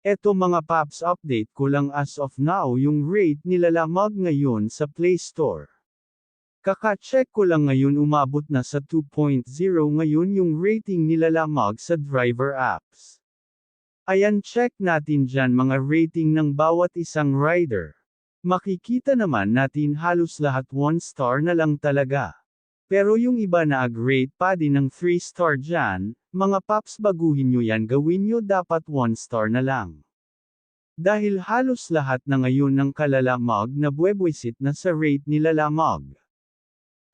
Eto mga paps, update ko lang as of now yung rate nila Lamag ngayon sa Play Store. Kaka-check ko lang ngayon, umabot na sa 2.0 ngayon yung rating nila Lamag sa driver apps. Ayan, check natin dyan mga rating ng bawat isang rider. Makikita naman natin halos lahat 1 star na lang talaga. Pero yung iba na rate pa din ng 3 star dyan, mga paps, baguhin nyo yan, gawin nyo dapat 1 star na lang. Dahil halos lahat na ngayon ng kalalamog na buwebwisit na sa rate nila Lamog.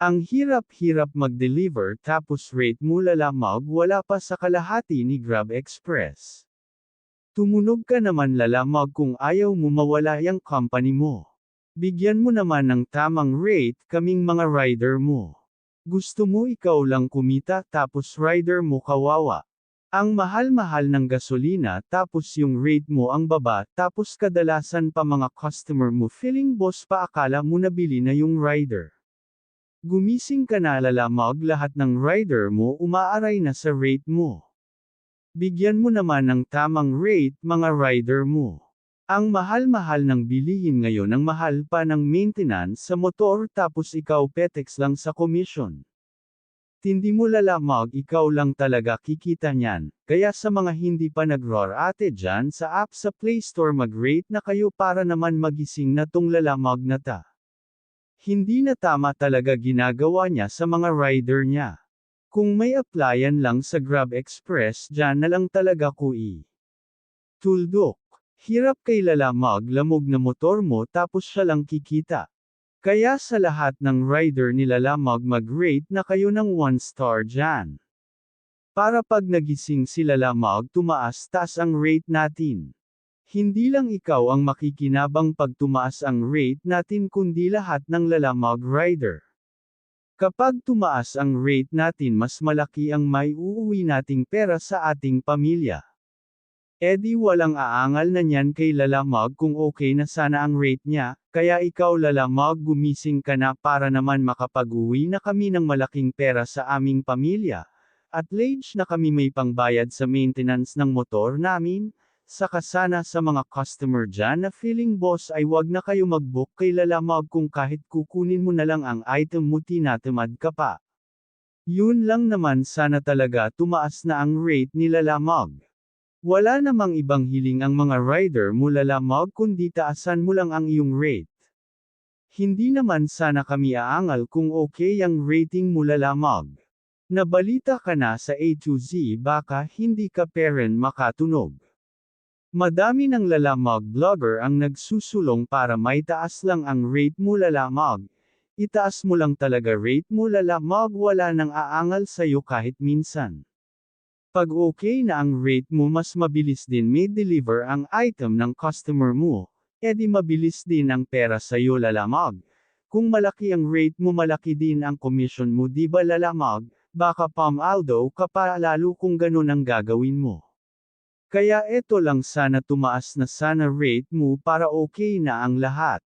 Ang hirap-hirap mag-deliver tapos rate mo lalamog wala pa sa kalahati ni Grab Express. Tumunog ka naman lalamog kung ayaw mo mawala yung company mo. Bigyan mo naman ng tamang rate kaming mga rider mo. Gusto mo ikaw lang kumita tapos rider mo kawawa. Ang mahal-mahal ng gasolina tapos yung rate mo ang baba tapos kadalasan pa mga customer mo feeling boss pa, akala mo nabili na yung rider. Gumising ka na lalamog, lahat ng rider mo umaaray na sa rate mo. Bigyan mo naman ng tamang rate mga rider mo. Ang mahal-mahal ng bilihin ngayon, ang mahal pa ng maintenance sa motor tapos ikaw petex lang sa commission. Hindi mo lalamog, ikaw lang talaga kikita niyan. Kaya sa mga hindi pa nag-ROR dyan sa app sa Play Store, mag-rate na kayo para naman magising na tong lalamog na ta. Hindi na tama talaga ginagawa niya sa mga rider niya. Kung may applyan lang sa Grab Express, dyan na lang talaga ko tuldok. Hirap kay lalamog, lamog na motor mo tapos siya lang kikita. Kaya sa lahat ng rider nila Lamog, mag-rate na kayo ng 1 star dyan. Para pag nagising sila Lamog, tumaas-taas ang rate natin. Hindi lang ikaw ang makikinabang pag tumaas ang rate natin kundi lahat ng lalamog rider. Kapag tumaas ang rate natin, mas malaki ang may uuwi nating pera sa ating pamilya. Di walang aangal na niyan kay lalamog kung okay na sana ang rate niya, kaya ikaw lalamog, gumising ka na para naman makapag-uwi na kami ng malaking pera sa aming pamilya. At least na kami may pangbayad sa maintenance ng motor namin. Saka sana sa mga customer dyan na feeling boss ay wag na kayo mag-book kay lalamog kung kahit kukunin mo na lang ang item mo tinatamad ka pa. Yun lang naman, sana talaga tumaas na ang rate ni lalamog. Wala namang ibang hiling ang mga rider mo lalamog kundi taasan mo lang ang iyong rate. Hindi naman sana kami aangal kung okay ang rating mo lalamog. Nabalita ka na sa A to Z, baka hindi ka pa rin makatunog. Madami ng lalamog vlogger ang nagsusulong para maitaas lang ang rate mo lalamog. Itaas mo lang talaga rate mo lalamog, wala nang aangal sa'yo kahit minsan. Pag okay na ang rate mo, mas mabilis din may deliver ang item ng customer mo, edi mabilis din ang pera sa'yo lalamog. Kung malaki ang rate mo, malaki din ang commission mo, di ba lalamog? Baka Aldo ka pa lalo kung ganun ang gagawin mo. Kaya eto lang, sana tumaas na sana rate mo para okay na ang lahat.